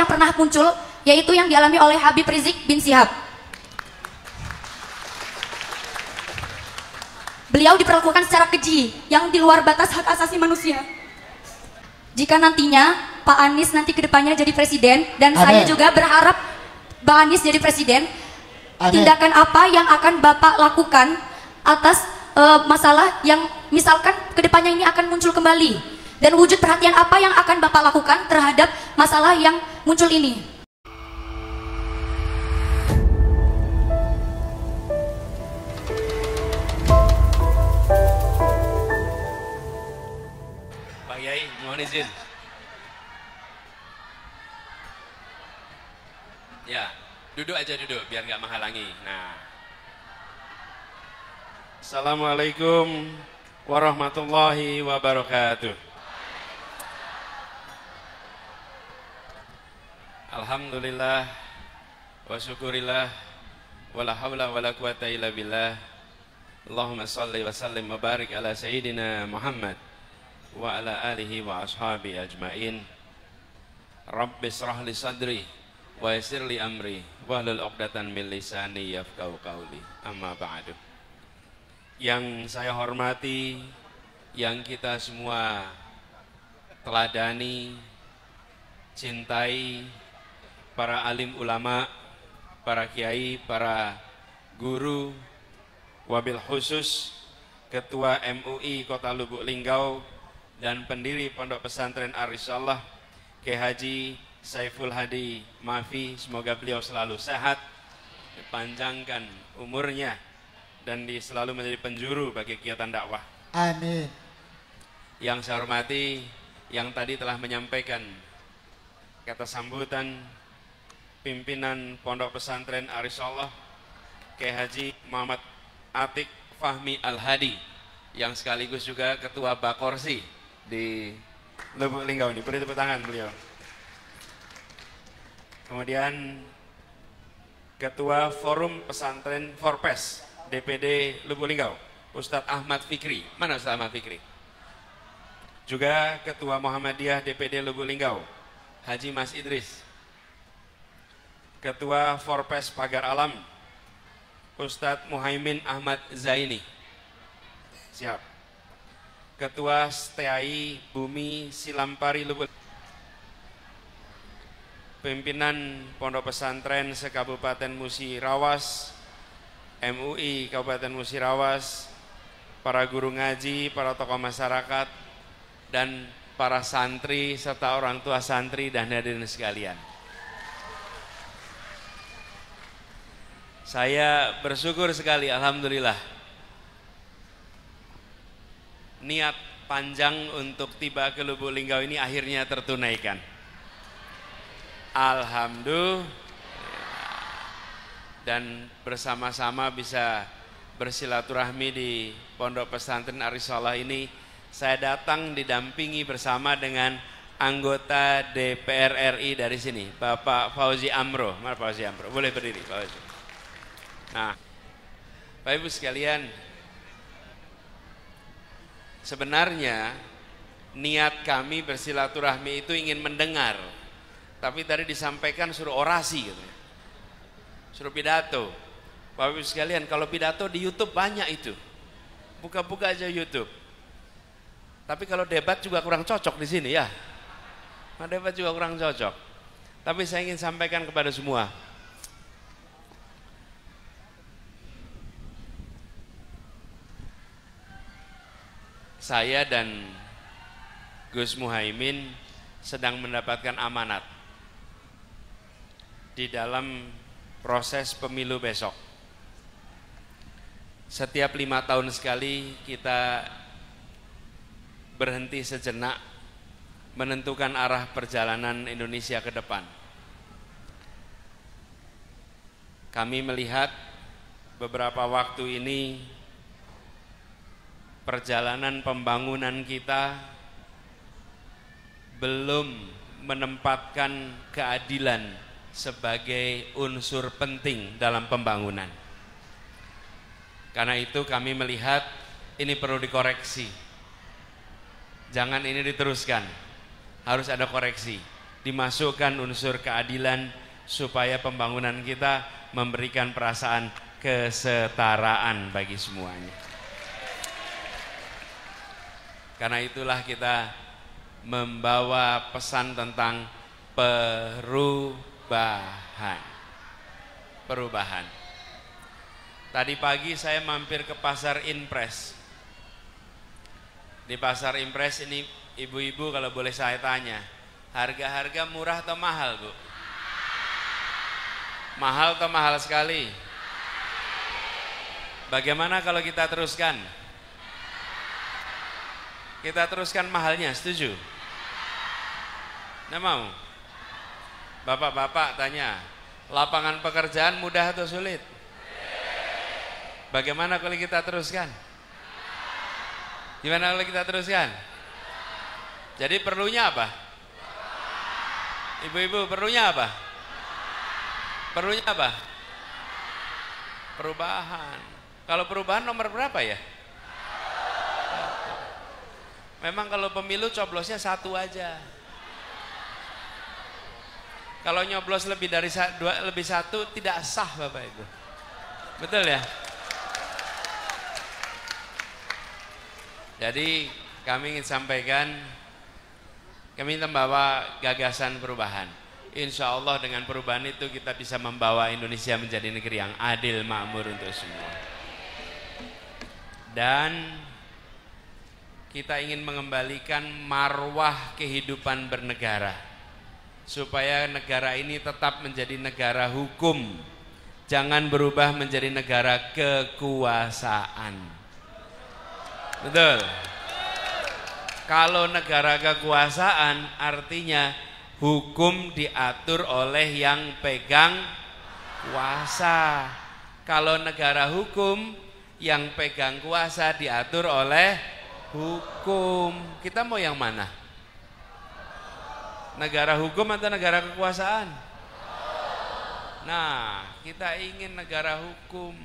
yang pernah muncul, yaitu yang dialami oleh Habib Rizik bin Syihab. Beliau diperlakukan secara keji yang di luar batas hak asasi manusia. Jika nantinya Pak Anies nanti kedepannya jadi presiden, dan saya juga berharap Pak Anies jadi presiden, tindakan apa yang akan Bapak lakukan atas masalah yang misalkan kedepannya ini akan muncul kembali, dan wujud perhatian apa yang akan Bapak lakukan terhadap masalah yang muncul ini? Pak Yai, mohon izin. Ya, duduk aja duduk biar nggak menghalangi. Nah, Assalamualaikum warahmatullahi wabarakatuh. Alhamdulillah wa syukurillah wala haula wala quwata illa billah. Allahumma salli wa sallim wa barik ala sayyidina Muhammad wa ala alihi wa ashabi ajmain. Rabbi israh li sadri wa yassir li amri wahlul 'uqdatan min lisani yafqahu qawli. Amma ba'du. Yang saya hormati, yang kita semua teladani, cintai, para alim ulama, para kiai, para guru, wabil khusus Ketua MUI Kota Lubuk Linggau dan pendiri Pondok Pesantren Ar-Risalah Kiai Haji Saiful Hadi Mafi, semoga beliau selalu sehat, dipanjangkan umurnya, dan selalu menjadi penjuru bagi kegiatan dakwah. Amin. Yang saya hormati, yang tadi telah menyampaikan kata sambutan pimpinan Pondok Pesantren Ar-Risalah Kiai Haji Muhammad Atik Fahmi Al-Hadi, yang sekaligus juga Ketua Bakorsi di Lubuk Linggau ini. Beri tepuk tangan beliau. Kemudian Ketua Forum Pesantren Forpes DPD Lubuk Linggau, Ustadz Ahmad Fikri. Mana Ustadz Ahmad Fikri? Juga Ketua Muhammadiyah DPD Lubuk Linggau, Haji Mas Idris. Ketua Forpes Pagar Alam, Ustadz Muhaimin Ahmad Zaini. Siap. Ketua STAI Bumi Silampari Lubuk. Pimpinan Pondok Pesantren se-Kabupaten Musirawas, MUI Kabupaten Musirawas, para guru ngaji, para tokoh masyarakat, dan para santri serta orang tua santri dan hadirin sekalian. Saya bersyukur sekali, alhamdulillah, niat panjang untuk tiba ke Lubuk Linggau ini akhirnya tertunaikan. Alhamdulillah. Dan bersama-sama bisa bersilaturahmi di Pondok Pesantren Ar-Risalah ini. Saya datang didampingi bersama dengan anggota DPR RI dari sini, Bapak Fauzi Amro. Mana Fauzi Amro? Boleh berdiri, Pak Fauzi. Nah, Bapak Ibu sekalian, sebenarnya niat kami bersilaturahmi itu ingin mendengar, tapi tadi disampaikan suruh orasi gitu. Suruh pidato. Bapak Ibu sekalian, kalau pidato di YouTube banyak itu. Buka-buka aja YouTube. Tapi kalau debat juga kurang cocok di sini ya. Nah, debat juga kurang cocok. Tapi saya ingin sampaikan kepada semua. Saya dan Gus Muhaimin sedang mendapatkan amanat di dalam proses pemilu besok. Setiap 5 tahun sekali kita berhenti sejenak menentukan arah perjalanan Indonesia ke depan. Kami melihat beberapa waktu ini perjalanan pembangunan kita belum menempatkan keadilan sebagai unsur penting dalam pembangunan. Karena itu kami melihat ini perlu dikoreksi. Jangan ini diteruskan, harus ada koreksi. dimasukkan unsur keadilan supaya pembangunan kita memberikan perasaan kesetaraan bagi semuanya. Karena itulah kita membawa pesan tentang perubahan. Tadi pagi saya mampir ke pasar Impres. Di pasar Impres ini, ibu-ibu kalau boleh saya tanya, harga-harga murah atau mahal, Bu? Mahal atau mahal sekali? Bagaimana kalau kita teruskan? Kita teruskan mahalnya, setuju? Nggak mau? Bapak-bapak tanya, lapangan pekerjaan mudah atau sulit? Bagaimana kalau kita teruskan? Gimana kalau kita teruskan? Jadi perlunya apa? Ibu-ibu perlunya apa? Perlunya apa? Perubahan. Kalau perubahan nomor berapa ya? Memang kalau pemilu coblosnya satu aja. Kalau nyoblos lebih dari lebih satu tidak sah Bapak Ibu. Betul ya? Jadi kami ingin sampaikan, kami membawa gagasan perubahan. Insya Allah dengan perubahan itu kita bisa membawa Indonesia menjadi negeri yang adil, makmur untuk semua. Dan kita ingin mengembalikan marwah kehidupan bernegara, supaya negara ini tetap menjadi negara hukum, jangan berubah menjadi negara kekuasaan. Betul. Kalau negara kekuasaan artinya hukum diatur oleh yang pegang kuasa. Kalau negara hukum, yang pegang kuasa diatur oleh hukum. Kita mau yang mana? Negara hukum atau negara kekuasaan? Nah, kita ingin negara hukum.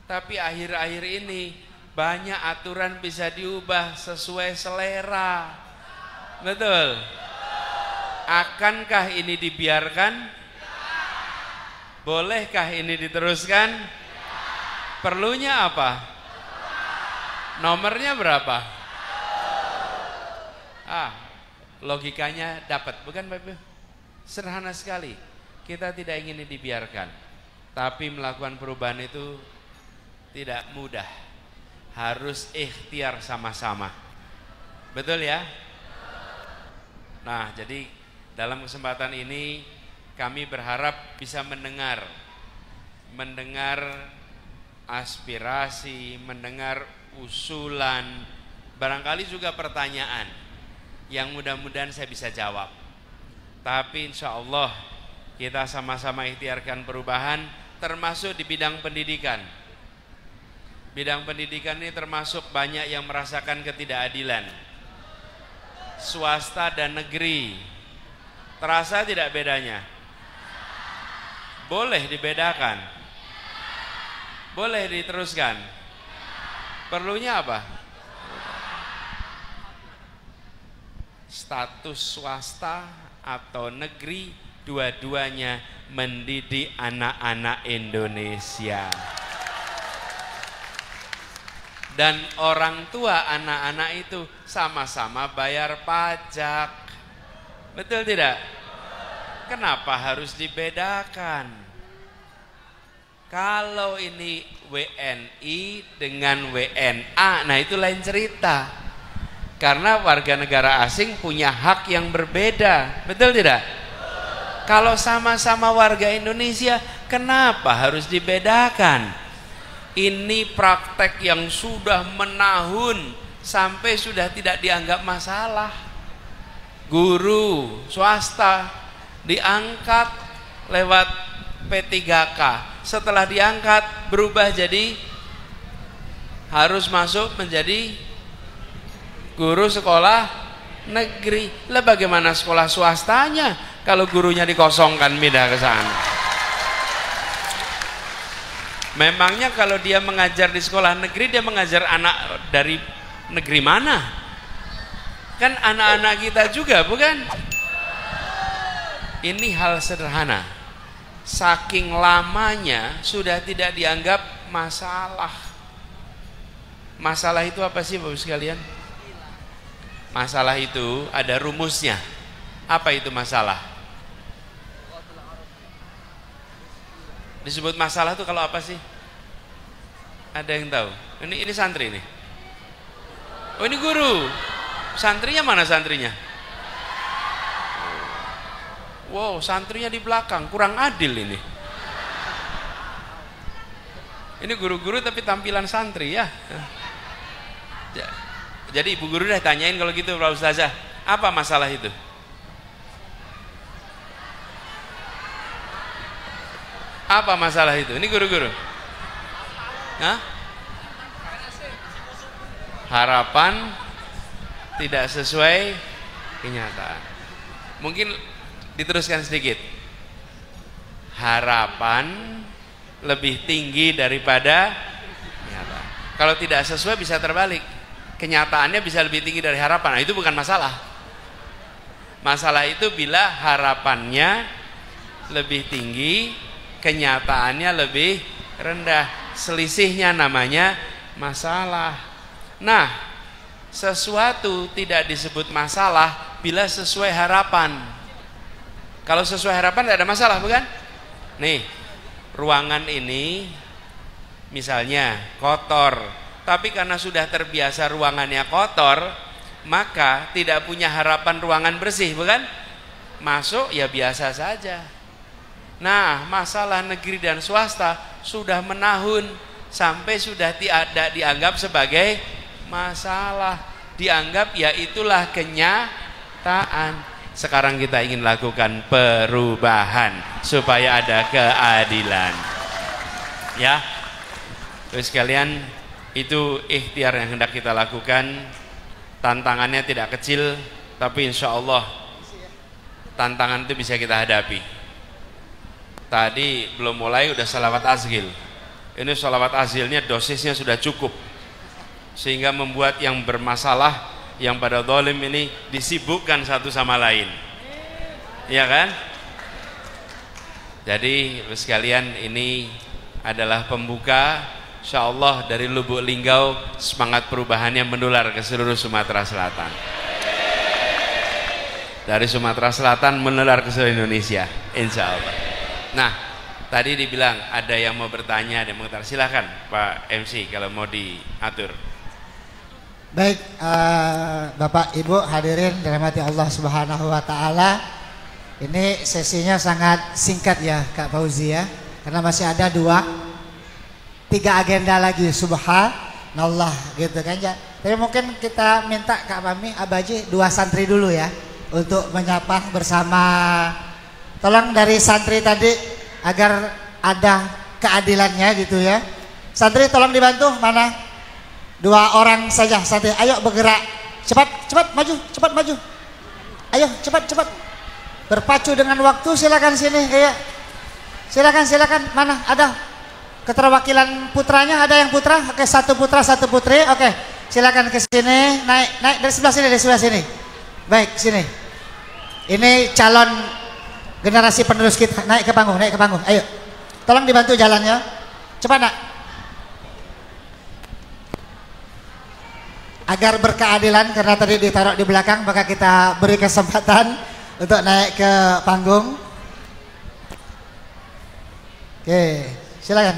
Tapi akhir-akhir ini banyak aturan bisa diubah sesuai selera. Betul? Akankah ini dibiarkan? Bolehkah ini diteruskan? Perlunya apa? Nomornya berapa? Logikanya dapat, bukan Bapak? Sederhana sekali. Kita tidak ingin ini dibiarkan. Tapi melakukan perubahan itu tidak mudah. Harus ikhtiar sama-sama. Betul ya? Nah, jadi dalam kesempatan ini kami berharap bisa mendengar aspirasi, mendengar usulan, barangkali juga pertanyaan yang mudah-mudahan saya bisa jawab. Tapi insya Allah kita sama-sama ikhtiarkan perubahan, termasuk di bidang pendidikan. Bidang pendidikan ini termasuk banyak yang merasakan ketidakadilan. Swasta dan negeri. Terasa tidak bedanya? Boleh dibedakan? Boleh diteruskan? Perlunya apa? Status swasta atau negeri, dua-duanya mendidik anak-anak Indonesia. Dan orang tua anak-anak itu sama-sama bayar pajak. Betul tidak? Kenapa harus dibedakan? Kalau ini WNI dengan WNA, nah itu lain cerita. Karena warga negara asing punya hak yang berbeda. Betul tidak? Kalau sama-sama warga Indonesia, kenapa harus dibedakan? Ini praktek yang sudah menahun sampai sudah tidak dianggap masalah. Guru swasta diangkat lewat P3K. Setelah diangkat berubah jadi harus masuk menjadi guru sekolah negeri. Lah bagaimana sekolah swastanya kalau gurunya dikosongkan pindah ke sana? Memangnya kalau dia mengajar di sekolah negeri, dia mengajar anak dari negeri mana? Kan anak-anak kita juga, bukan? Ini hal sederhana. Saking lamanya sudah tidak dianggap masalah. Masalah itu apa sih Bapak sekalian? Masalah itu ada rumusnya. Apa itu masalah? Disebut masalah itu kalau apa sih? Ada yang tahu? Ini santri nih. Oh ini guru. Santrinya mana santrinya? Wow, santrinya di belakang, kurang adil ini. Ini guru-guru tapi tampilan santri ya. Jadi ibu guru dah tanyain kalau gitu Pak Ustazah, apa masalah itu? Apa masalah itu? Ini guru-guru. Hah? Harapan tidak sesuai kenyataan. Mungkin diteruskan sedikit. Harapan lebih tinggi daripada kenyataan. Kalau tidak sesuai bisa terbalik. Kenyataannya bisa lebih tinggi dari harapan. Nah, itu bukan masalah. Masalah itu bila harapannya lebih tinggi, kenyataannya lebih rendah. Selisihnya namanya masalah. Nah, sesuatu tidak disebut masalah bila sesuai harapan. Kalau sesuai harapan tidak ada masalah, bukan? Nih, ruangan ini misalnya kotor, tapi karena sudah terbiasa ruangannya kotor, maka tidak punya harapan ruangan bersih, bukan? Masuk ya biasa saja. Nah, masalah negeri dan swasta sudah menahun sampai sudah tidak dianggap sebagai masalah, dianggap ya itulah kenyataan. Sekarang kita ingin lakukan perubahan supaya ada keadilan. Ya, terus sekalian, itu ikhtiar yang hendak kita lakukan. Tantangannya tidak kecil, tapi insya Allah tantangan itu bisa kita hadapi. Tadi belum mulai udah salawat azhil. Ini salawat azhilnya dosisnya sudah cukup, sehingga membuat yang bermasalah, yang pada zalim ini disibukkan satu sama lain, ya kan? Jadi sekalian, ini adalah pembuka, insyaallah dari Lubuk Linggau, semangat perubahannya menular ke seluruh Sumatera Selatan. Dari Sumatera Selatan menular ke seluruh Indonesia, insyaallah. Nah, tadi dibilang ada yang mau bertanya, ada yang mau bertanya. Silakan Pak MC kalau mau diatur. Baik, Bapak Ibu hadirin dirahmati Allah Subhanahu wa taala. Ini sesinya sangat singkat ya Kak Fauzi ya, karena masih ada 3 agenda lagi, subhanallah gitu kan ya. Tapi mungkin kita minta Kak Mami Abaji 2 santri dulu ya untuk menyapa bersama. Tolong dari santri tadi agar ada keadilannya gitu ya. Santri tolong dibantu, mana? 2 orang saja santri, ayo bergerak, cepat maju, ayo cepat, berpacu dengan waktu. Silakan sini, kayak silakan, mana ada keterwakilan putranya, ada yang putra? Oke, 1 putra 1 putri, oke, silakan ke sini, naik dari sebelah sini, baik sini. Ini calon generasi penerus kita, naik ke panggung, ayo, tolong dibantu jalannya, cepat nak. Agar berkeadilan, karena tadi ditaruh di belakang, maka kita beri kesempatan untuk naik ke panggung. Oke, silakan.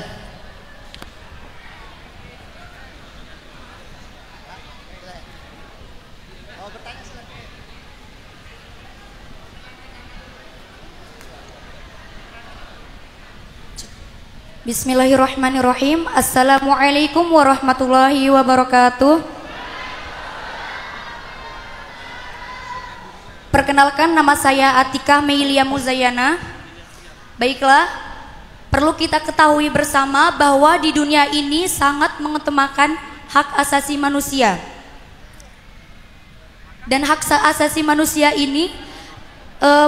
Bismillahirrahmanirrahim. Assalamualaikum warahmatullahi wabarakatuh. Perkenalkan, nama saya Atika Meilia Muzayana. Baiklah, perlu kita ketahui bersama bahwa di dunia ini sangat mengutamakan hak asasi manusia. Dan hak asasi manusia ini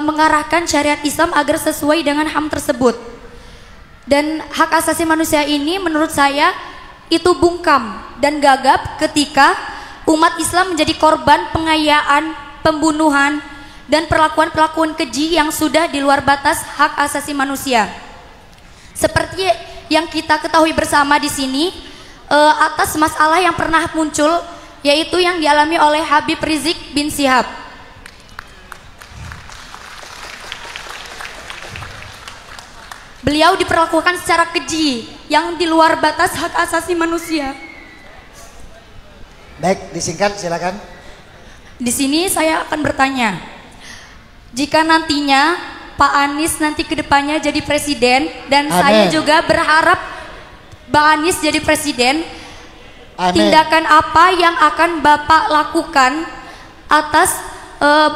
mengarahkan syariat Islam agar sesuai dengan HAM tersebut. Dan hak asasi manusia ini menurut saya itu bungkam dan gagap ketika umat Islam menjadi korban pengayaan, pembunuhan, dan perlakuan-perlakuan keji yang sudah di luar batas hak asasi manusia. Seperti yang kita ketahui bersama di sini, atas masalah yang pernah muncul, yaitu yang dialami oleh Habib Rizik bin Syihab. Beliau diperlakukan secara keji yang di luar batas hak asasi manusia. Baik, disingkat silakan. Di sini saya akan bertanya, jika nantinya Pak Anies nanti kedepannya jadi presiden, dan Amin. saya juga berharap Pak Anies jadi presiden, Amin. tindakan apa yang akan Bapak lakukan atas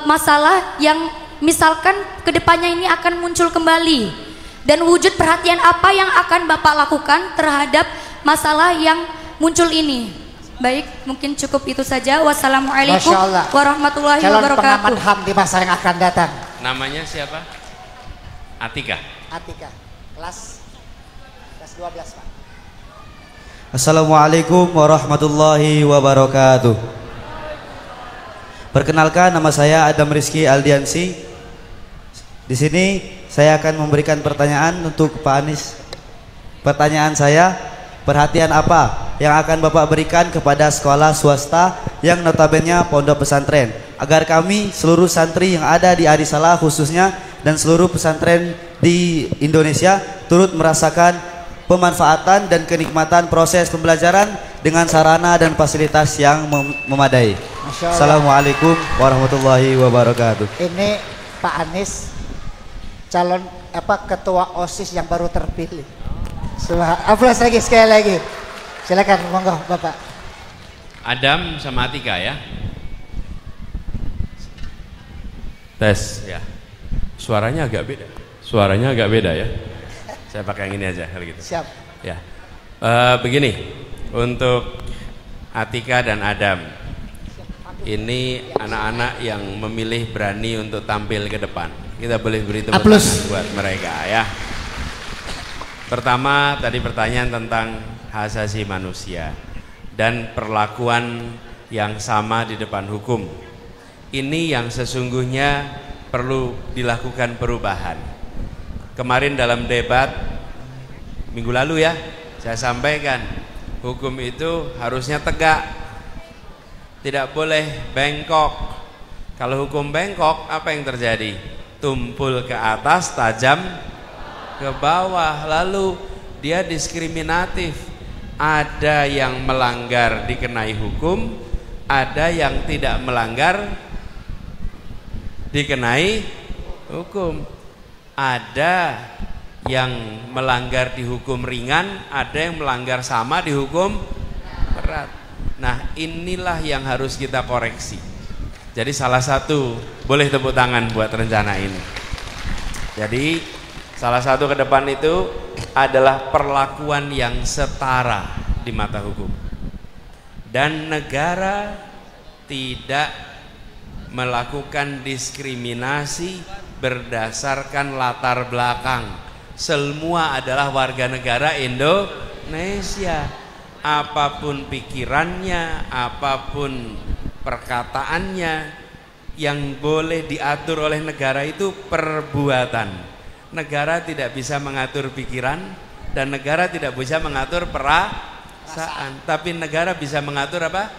masalah yang misalkan kedepannya ini akan muncul kembali? Dan wujud perhatian apa yang akan Bapak lakukan terhadap masalah yang muncul ini? Baik, mungkin cukup itu saja. Wassalamualaikum warahmatullahi Calon wabarakatuh. pengamat HAM di masa yang akan datang. Namanya siapa? Atika. Atika, kelas 12 Pak. Assalamualaikum warahmatullahi wabarakatuh. Perkenalkan, nama saya Adam Rizky Aldiansi. Di sini saya akan memberikan pertanyaan untuk Pak Anies. Pertanyaan saya, perhatian apa yang akan Bapak berikan kepada sekolah swasta yang notabene pondok pesantren, agar kami seluruh santri yang ada di Arisalah khususnya dan seluruh pesantren di Indonesia turut merasakan pemanfaatan dan kenikmatan proses pembelajaran dengan sarana dan fasilitas yang memadai. Assalamualaikum warahmatullahi wabarakatuh. Ini Pak Anies, calon ketua OSIS yang baru terpilih. Aplaus lagi sekali lagi. Silakan, monggo Bapak. Adam sama Atika ya. Tes ya. Suaranya agak beda. Suaranya agak beda ya. Saya pakai yang ini aja kalau gitu. Siap. Ya. Begini, untuk Atika dan Adam, ini anak-anak yang memilih berani untuk tampil ke depan. Kita boleh beri tepuk tangan buat mereka ya. Pertama, tadi pertanyaan tentang hak asasi manusia dan perlakuan yang sama di depan hukum. Ini yang sesungguhnya perlu dilakukan perubahan. Kemarin dalam debat minggu lalu ya, saya sampaikan hukum itu harusnya tegak, tidak boleh bengkok. Kalau hukum bengkok, apa yang terjadi? Tumpul ke atas, tajam ke bawah, lalu dia diskriminatif. Ada yang melanggar dikenai hukum, ada yang tidak melanggar dikenai hukum. Ada yang melanggar dihukum ringan, ada yang melanggar sama dihukum berat. Nah, inilah yang harus kita koreksi. Jadi salah satu, boleh tepuk tangan buat rencana ini. Jadi salah satu ke depan itu adalah perlakuan yang setara di mata hukum. Dan negara tidak melakukan diskriminasi berdasarkan latar belakang. Semua adalah warga negara Indonesia. Apapun pikirannya, apapun perkataannya, yang boleh diatur oleh negara itu perbuatan. Negara tidak bisa mengatur pikiran dan negara tidak bisa mengatur perasaan, tapi negara bisa mengatur apa?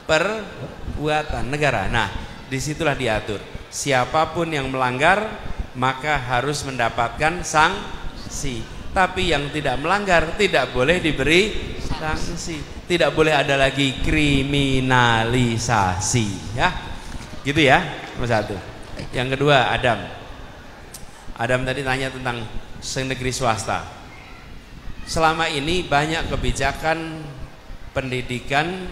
Perbuatan negara. Nah, disitulah diatur. Siapapun yang melanggar maka harus mendapatkan sanksi. Tapi yang tidak melanggar tidak boleh diberi sanksi. Tidak boleh ada lagi kriminalisasi, ya. Gitu ya, nomor satu. Yang kedua, Adam tadi tanya tentang negeri swasta. Selama ini banyak kebijakan pendidikan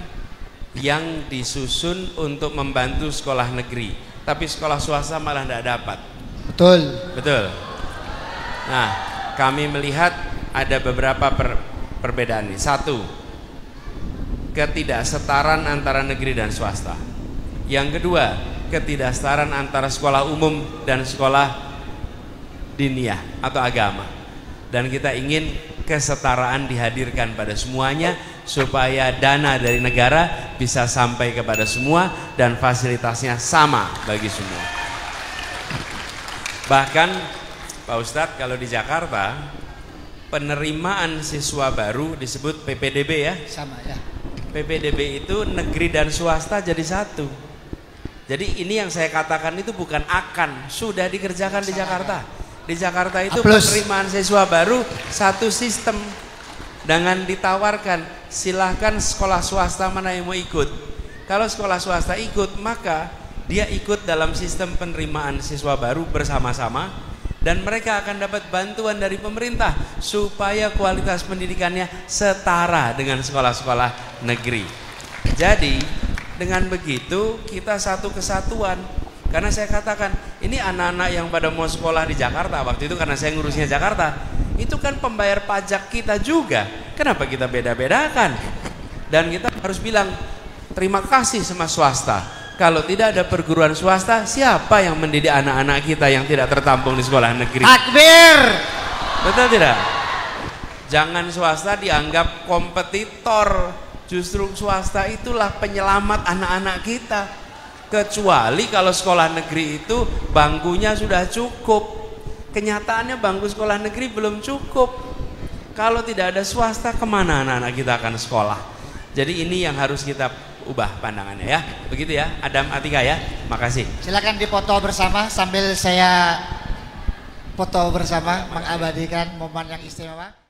yang disusun untuk membantu sekolah negeri, tapi sekolah swasta malah tidak dapat. Betul. Nah, kami melihat ada beberapa perbedaan ini. Satu, ketidaksetaraan antara negeri dan swasta. Yang kedua, ketidaksetaraan antara sekolah umum dan sekolah diniyah atau agama. Dan kita ingin kesetaraan dihadirkan pada semuanya supaya dana dari negara bisa sampai kepada semua dan fasilitasnya sama bagi semua. Bahkan Pak Ustadz, kalau di Jakarta penerimaan siswa baru disebut PPDB ya. Sama ya. PPDB itu negeri dan swasta jadi satu. Jadi ini yang saya katakan itu bukan akan, sudah dikerjakan di Jakarta. Di Jakarta itu penerimaan siswa baru satu sistem. Dengan ditawarkan, silahkan sekolah swasta mana yang mau ikut. Kalau sekolah swasta ikut, maka dia ikut dalam sistem penerimaan siswa baru bersama-sama. Dan mereka akan dapat bantuan dari pemerintah supaya kualitas pendidikannya setara dengan sekolah-sekolah negeri. Jadi dengan begitu kita satu kesatuan. Karena saya katakan ini anak-anak yang pada mau sekolah di Jakarta, waktu itu karena saya ngurusnya Jakarta, itu kan pembayar pajak kita juga. Kenapa kita beda-bedakan? Dan kita harus bilang terima kasih sama swasta. Kalau tidak ada perguruan swasta, siapa yang mendidik anak-anak kita yang tidak tertampung di sekolah negeri? Takbir. Betul tidak? Jangan swasta dianggap kompetitor. Justru swasta itulah penyelamat anak-anak kita. Kecuali kalau sekolah negeri itu bangkunya sudah cukup. Kenyataannya bangku sekolah negeri belum cukup. Kalau tidak ada swasta, kemana anak-anak kita akan sekolah? Jadi ini yang harus kita ubah pandangannya ya. Begitu ya, Adam Atika ya. Makasih. Silakan dipoto bersama sambil saya foto bersama mengabadikan momen yang istimewa.